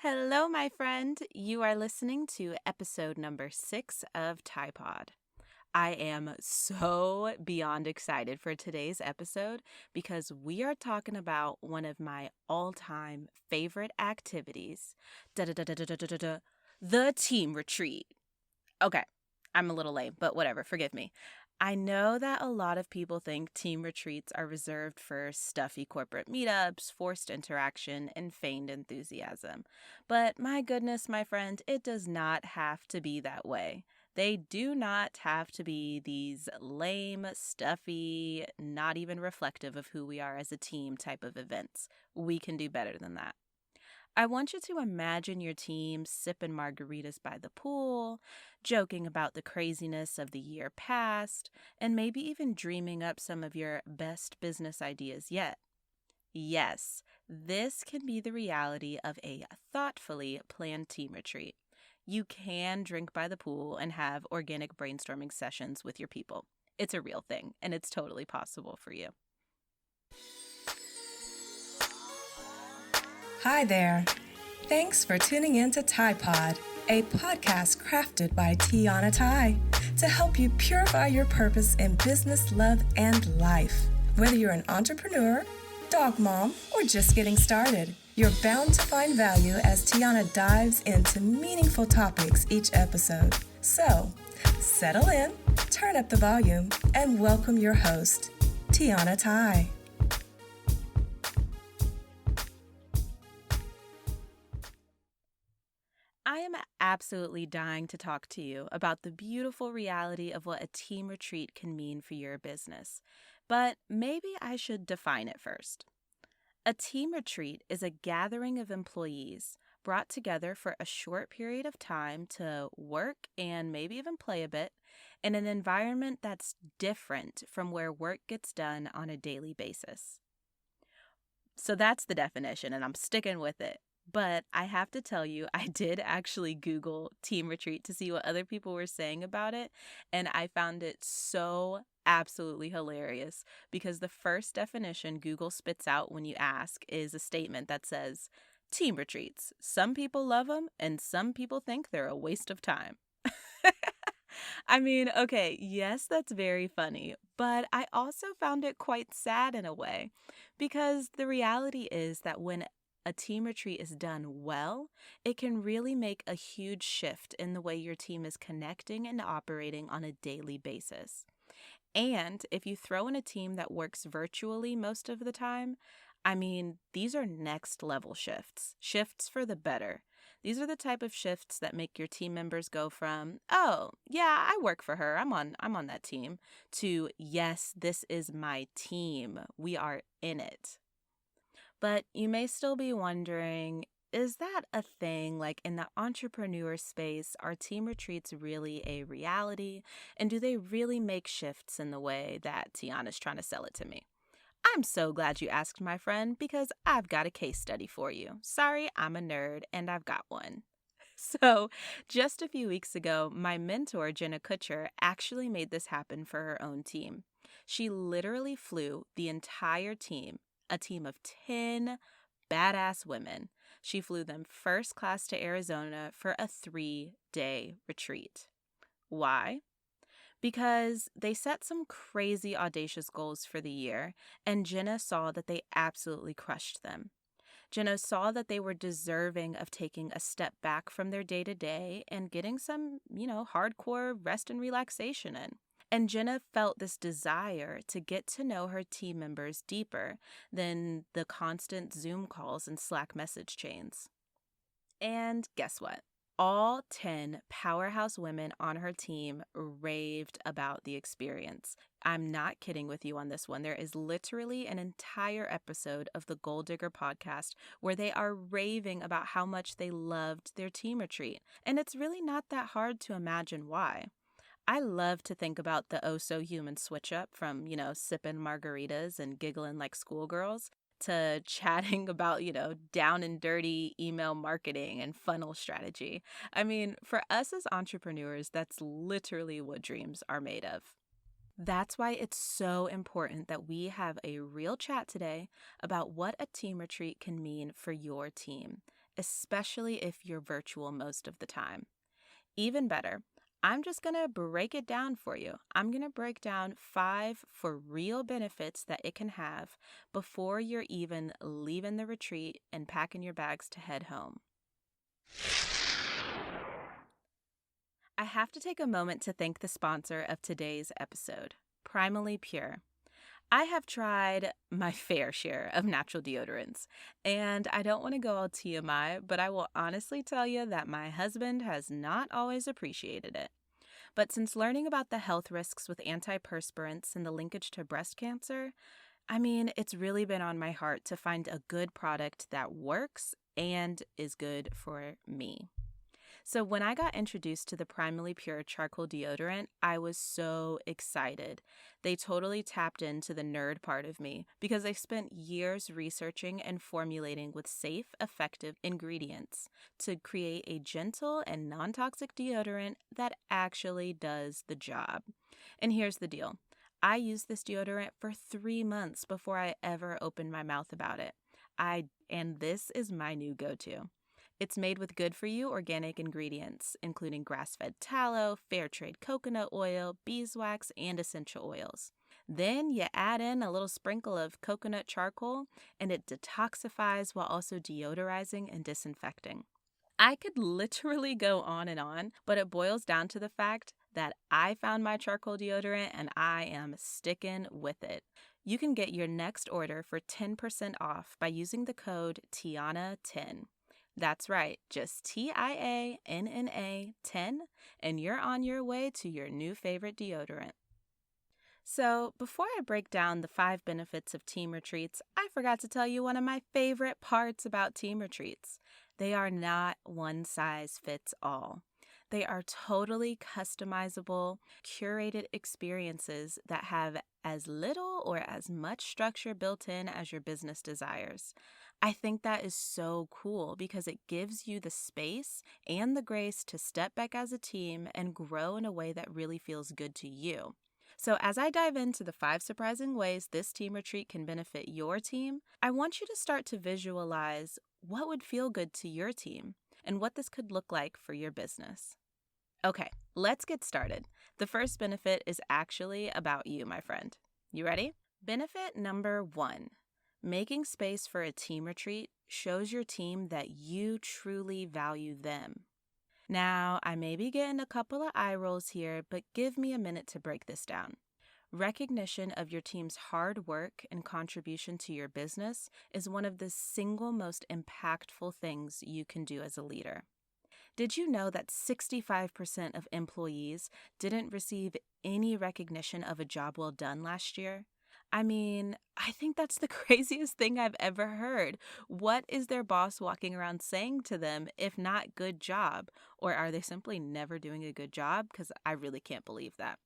Hello, my friend. You are listening to episode number 6 of TiPod. I am so beyond excited for today's episode because we are talking about one of my all-time favorite activities, the team retreat. Okay, I'm a little lame, but whatever, forgive me. I know that a lot of people think team retreats are reserved for stuffy corporate meetups, forced interaction, and feigned enthusiasm. But my goodness, my friend, it does not have to be that way. They do not have to be these lame, stuffy, not even reflective of who we are as a team type of events. We can do better than that. I want you to imagine your team sipping margaritas by the pool, joking about the craziness of the year past, and maybe even dreaming up some of your best business ideas yet. Yes, this can be the reality of a thoughtfully planned team retreat. You can drink by the pool and have organic brainstorming sessions with your people. It's a real thing, and it's totally possible for you. Hi there. Thanks for tuning in to TiPod, a podcast crafted by Tiana Tai to help you purify your purpose in business, love, and life. Whether you're an entrepreneur, dog mom, or just getting started, you're bound to find value as Tiana dives into meaningful topics each episode. So, settle in, turn up the volume, and welcome your host, Tiana Tai. I am absolutely dying to talk to you about the beautiful reality of what a team retreat can mean for your business. But maybe I should define it first. A team retreat is a gathering of employees brought together for a short period of time to work and maybe even play a bit in an environment that's different from where work gets done on a daily basis. So that's the definition, and I'm sticking with it. But I have to tell you, I did actually Google team retreat to see what other people were saying about it, and I found it so absolutely hilarious because the first definition Google spits out when you ask is a statement that says, team retreats. Some people love them, and some people think they're a waste of time. I mean, okay, yes, that's very funny, but I also found it quite sad in a way because the reality is that when a team retreat is done well, it can really make a huge shift in the way your team is connecting and operating on a daily basis. And if you throw in a team that works virtually most of the time, I mean, these are next level shifts for the better. These are the type of shifts that make your team members go from, "Oh, yeah, I work for her. I'm on that team," to, "Yes, this is my team. We are in it." But you may still be wondering, is that a thing? Like in the entrepreneur space, are team retreats really a reality? And do they really make shifts in the way that Tiana's trying to sell it to me? I'm so glad you asked, my friend, because I've got a case study for you. Sorry, I'm a nerd, and I've got one. So, just a few weeks ago, my mentor, Jenna Kutcher, actually made this happen for her own team. She literally flew the entire team, a team of 10 badass women. She flew them first class to Arizona for a 3-day retreat. Why? Because they set some crazy audacious goals for the year, and Jenna saw that they absolutely crushed them. Jenna saw that they were deserving of taking a step back from their day to day and getting some, hardcore rest and relaxation in. And Jenna felt this desire to get to know her team members deeper than the constant Zoom calls and Slack message chains. And guess what? All 10 powerhouse women on her team raved about the experience. I'm not kidding with you on this one. There is literally an entire episode of the Goal Digger podcast where they are raving about how much they loved their team retreat. And it's really not that hard to imagine why. I love to think about the oh so human switch up from, sipping margaritas and giggling like schoolgirls to chatting about, down and dirty email marketing and funnel strategy. I mean, for us as entrepreneurs, that's literally what dreams are made of. That's why it's so important that we have a real chat today about what a team retreat can mean for your team. especially if you're virtual most of the time. Even better, I'm just going to break it down for you. I'm going to break down 5 for real benefits that it can have before you're even leaving the retreat and packing your bags to head home. I have to take a moment to thank the sponsor of today's episode, Primally Pure. I have tried my fair share of natural deodorants, and I don't want to go all TMI, but I will honestly tell you that my husband has not always appreciated it. But since learning about the health risks with antiperspirants and the linkage to breast cancer, it's really been on my heart to find a good product that works and is good for me. So when I got introduced to the Primally Pure charcoal deodorant, I was so excited. They totally tapped into the nerd part of me because they spent years researching and formulating with safe, effective ingredients to create a gentle and non-toxic deodorant that actually does the job. And here's the deal. I used this deodorant for 3 months before I ever opened my mouth about it. And this is my new go-to. It's made with good-for-you organic ingredients, including grass-fed tallow, fair trade coconut oil, beeswax, and essential oils. Then you add in a little sprinkle of coconut charcoal, and it detoxifies while also deodorizing and disinfecting. I could literally go on, but it boils down to the fact that I found my charcoal deodorant and I am sticking with it. You can get your next order for 10% off by using the code TIANA10. That's right, just TIANNA 10, and you're on your way to your new favorite deodorant. So, before I break down the 5 benefits of team retreats, I forgot to tell you one of my favorite parts about team retreats. They are not one size fits all. They are totally customizable, curated experiences that have as little or as much structure built in as your business desires. I think that is so cool because it gives you the space and the grace to step back as a team and grow in a way that really feels good to you. So as I dive into the 5 surprising ways this team retreat can benefit your team, I want you to start to visualize what would feel good to your team and what this could look like for your business. Okay, let's get started. The first benefit is actually about you, my friend. You ready? Benefit number 1. Making space for a team retreat shows your team that you truly value them. Now, I may be getting a couple of eye rolls here, but give me a minute to break this down. Recognition of your team's hard work and contribution to your business is one of the single most impactful things you can do as a leader. Did you know that 65% of employees didn't receive any recognition of a job well done last year? I think that's the craziest thing I've ever heard. What is their boss walking around saying to them, if not good job? Or are they simply never doing a good job? Because I really can't believe that.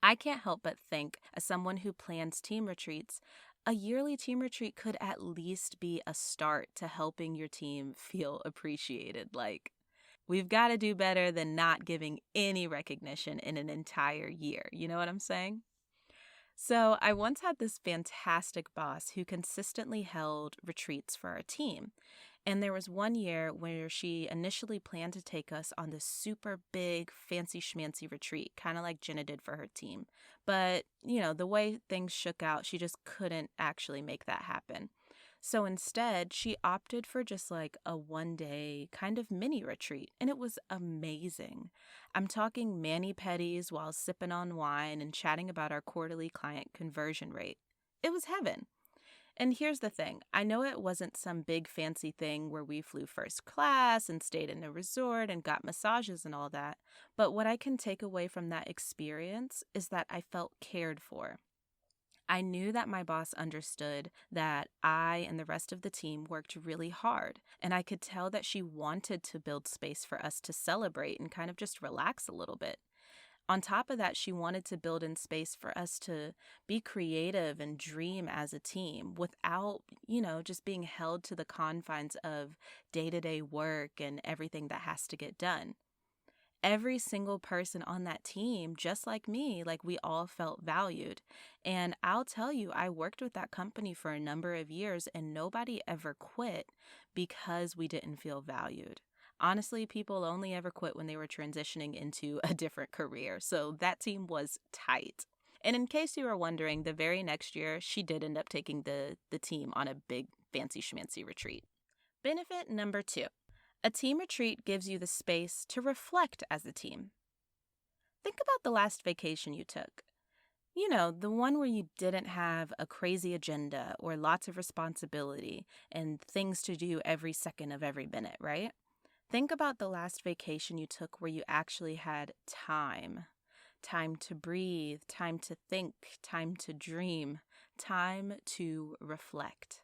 I can't help but think, as someone who plans team retreats, a yearly team retreat could at least be a start to helping your team feel appreciated. We've got to do better than not giving any recognition in an entire year. You know what I'm saying? So I once had this fantastic boss who consistently held retreats for our team. And there was one year where she initially planned to take us on this super big, fancy schmancy retreat, kind of like Jenna did for her team. But, the way things shook out, she just couldn't actually make that happen. So instead, she opted for just like a one-day kind of mini retreat, and it was amazing. I'm talking mani-pedis while sipping on wine and chatting about our quarterly client conversion rate. It was heaven. And here's the thing. I know it wasn't some big fancy thing where we flew first class and stayed in a resort and got massages and all that, but what I can take away from that experience is that I felt cared for. I knew that my boss understood that I and the rest of the team worked really hard, and I could tell that she wanted to build space for us to celebrate and kind of just relax a little bit. On top of that, she wanted to build in space for us to be creative and dream as a team without, just being held to the confines of day-to-day work and everything that has to get done. Every single person on that team, just like me, like we all felt valued. And I'll tell you, I worked with that company for a number of years and nobody ever quit because we didn't feel valued. Honestly, people only ever quit when they were transitioning into a different career. So that team was tight. And in case you were wondering, the very next year, she did end up taking the team on a big fancy schmancy retreat. Benefit number 2. A team retreat gives you the space to reflect as a team. Think about the last vacation you took. You know, the one where you didn't have a crazy agenda or lots of responsibility and things to do every second of every minute, right? Think about the last vacation you took where you actually had time. Time to breathe, time to think, time to dream, time to reflect.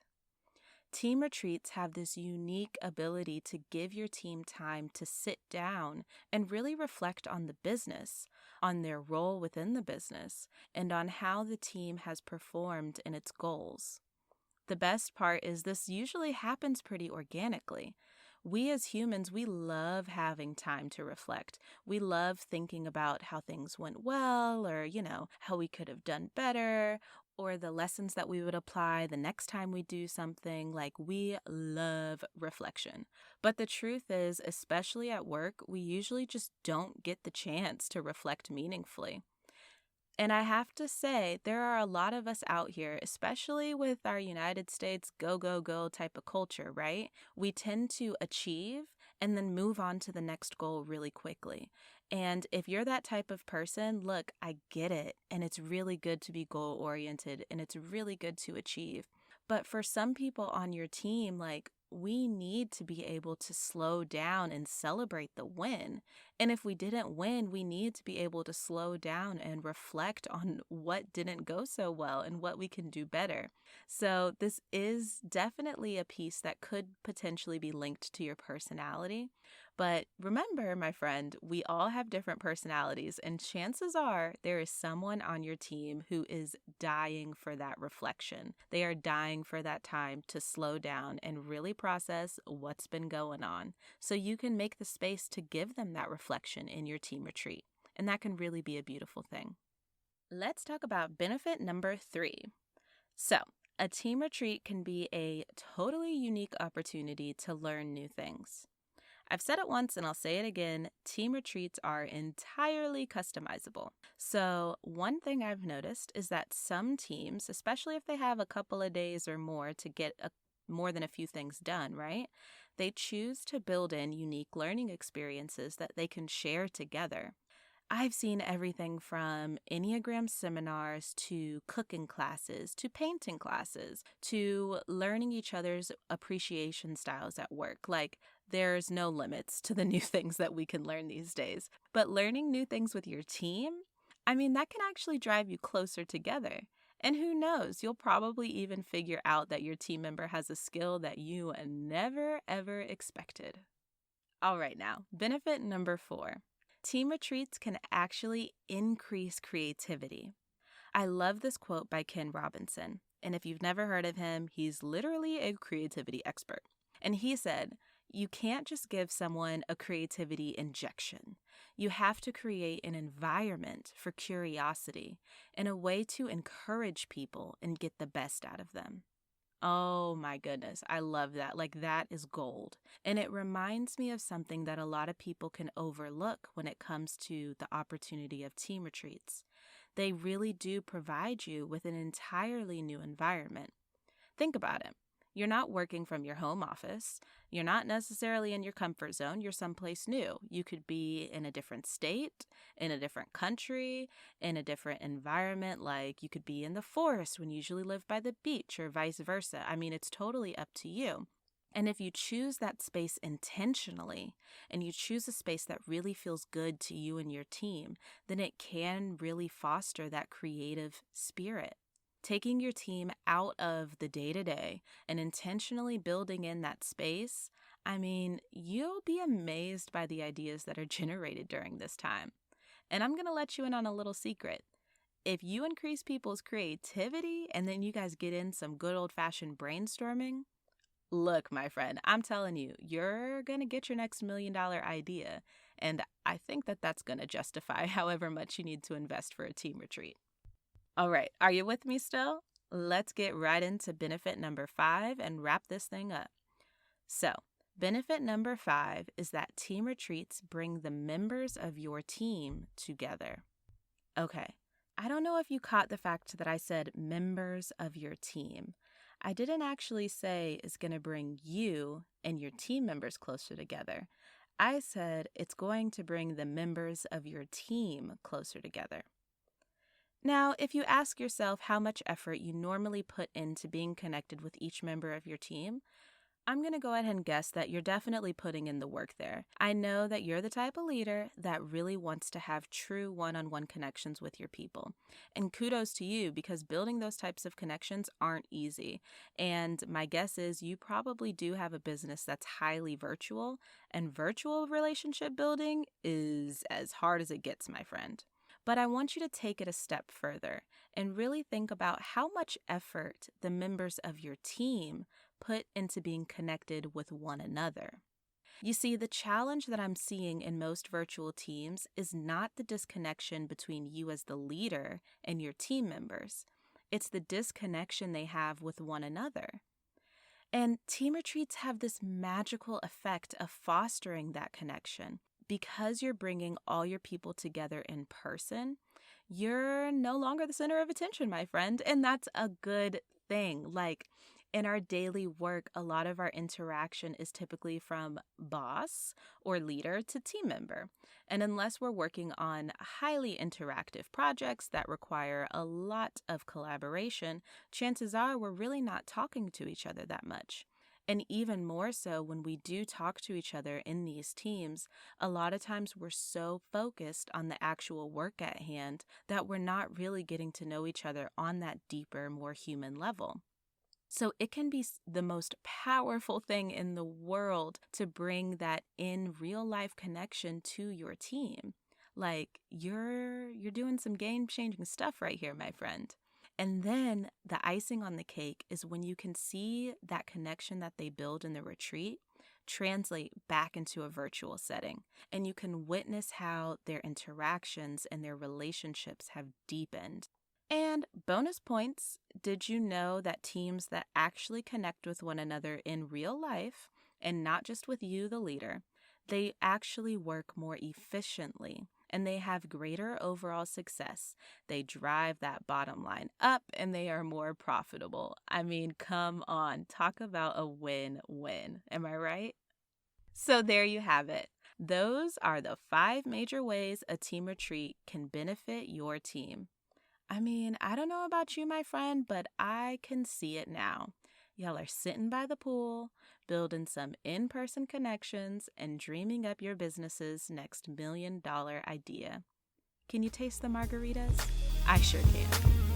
Team retreats have this unique ability to give your team time to sit down and really reflect on the business, on their role within the business, and on how the team has performed in its goals. The best part is this usually happens pretty organically. We as humans, we love having time to reflect. We love thinking about how things went well or, how we could have done better or the lessons that we would apply the next time we do something. Like, we love reflection. But the truth is, especially at work, we usually just don't get the chance to reflect meaningfully. And I have to say, there are a lot of us out here, especially with our United States go, go, go type of culture, right? We tend to achieve and then move on to the next goal really quickly. And if you're that type of person, look, I get it. And it's really good to be goal-oriented and it's really good to achieve. But for some people on your team, like, we need to be able to slow down and celebrate the win. And if we didn't win, we need to be able to slow down and reflect on what didn't go so well and what we can do better. So this is definitely a piece that could potentially be linked to your personality. But remember, my friend, we all have different personalities, and chances are there is someone on your team who is dying for that reflection. They are dying for that time to slow down and really process what's been going on, so you can make the space to give them that reflection in your team retreat. And that can really be a beautiful thing. Let's talk about benefit number 3. So, a team retreat can be a totally unique opportunity to learn new things. I've said it once and I'll say it again, team retreats are entirely customizable. So one thing I've noticed is that some teams, especially if they have a couple of days or more to get more than a few things done, right? They choose to build in unique learning experiences that they can share together. I've seen everything from Enneagram seminars to cooking classes to painting classes to learning each other's appreciation styles at work. Like, there's no limits to the new things that we can learn these days. But learning new things with your team, that can actually drive you closer together. And who knows, you'll probably even figure out that your team member has a skill that you never, ever expected. All right, now, benefit number 4. Team retreats can actually increase creativity. I love this quote by Ken Robinson, and if you've never heard of him, he's literally a creativity expert. And he said, you can't just give someone a creativity injection. You have to create an environment for curiosity and a way to encourage people and get the best out of them. Oh my goodness, I love that. Like, that is gold. And it reminds me of something that a lot of people can overlook when it comes to the opportunity of team retreats. They really do provide you with an entirely new environment. Think about it. You're not working from your home office. You're not necessarily in your comfort zone. You're someplace new. You could be in a different state, in a different country, in a different environment. Like, you could be in the forest when you usually live by the beach or vice versa. It's totally up to you. And if you choose that space intentionally and you choose a space that really feels good to you and your team, then it can really foster that creative spirit. Taking your team out of the day-to-day and intentionally building in that space, you'll be amazed by the ideas that are generated during this time. And I'm going to let you in on a little secret. If you increase people's creativity and then you guys get in some good old-fashioned brainstorming, look, my friend, I'm telling you, you're going to get your next $1 million idea. And I think that that's going to justify however much you need to invest for a team retreat. All right, are you with me still? Let's get right into benefit number 5 and wrap this thing up. So, benefit number 5 is that team retreats bring the members of your team together. Okay, I don't know if you caught the fact that I said members of your team. I didn't actually say it's going to bring you and your team members closer together. I said it's going to bring the members of your team closer together. Now, if you ask yourself how much effort you normally put into being connected with each member of your team, I'm going to go ahead and guess that you're definitely putting in the work there. I know that you're the type of leader that really wants to have true one-on-one connections with your people. And kudos to you, because building those types of connections aren't easy. And my guess is you probably do have a business that's highly virtual, and virtual relationship building is as hard as it gets, my friend. But I want you to take it a step further and really think about how much effort the members of your team put into being connected with one another. You see, the challenge that I'm seeing in most virtual teams is not the disconnection between you as the leader and your team members. It's the disconnection they have with one another. And team retreats have this magical effect of fostering that connection. Because you're bringing all your people together in person, you're no longer the center of attention, my friend, and that's a good thing. Like, in our daily work, a lot of our interaction is typically from boss or leader to team member. And unless we're working on highly interactive projects that require a lot of collaboration, chances are we're really not talking to each other that much. And even more so when we do talk to each other in these teams, a lot of times we're so focused on the actual work at hand that we're not really getting to know each other on that deeper, more human level. So it can be the most powerful thing in the world to bring that in real life connection to your team. Like, you're doing some game-changing stuff right here, my friend. And then the icing on the cake is when you can see that connection that they build in the retreat translate back into a virtual setting. And you can witness how their interactions and their relationships have deepened. And bonus points, did you know that teams that actually connect with one another in real life, and not just with you, the leader, they actually work more efficiently? And they have greater overall success. They drive that bottom line up and they are more profitable. I mean, come on, talk about a win-win. Am I right? So there you have it. Those are the 5 major ways a team retreat can benefit your team. I mean, I don't know about you, my friend, but I can see it now. Y'all are sitting by the pool, building some in-person connections, and dreaming up your business's next $1 million idea. Can you taste the margaritas? I sure can.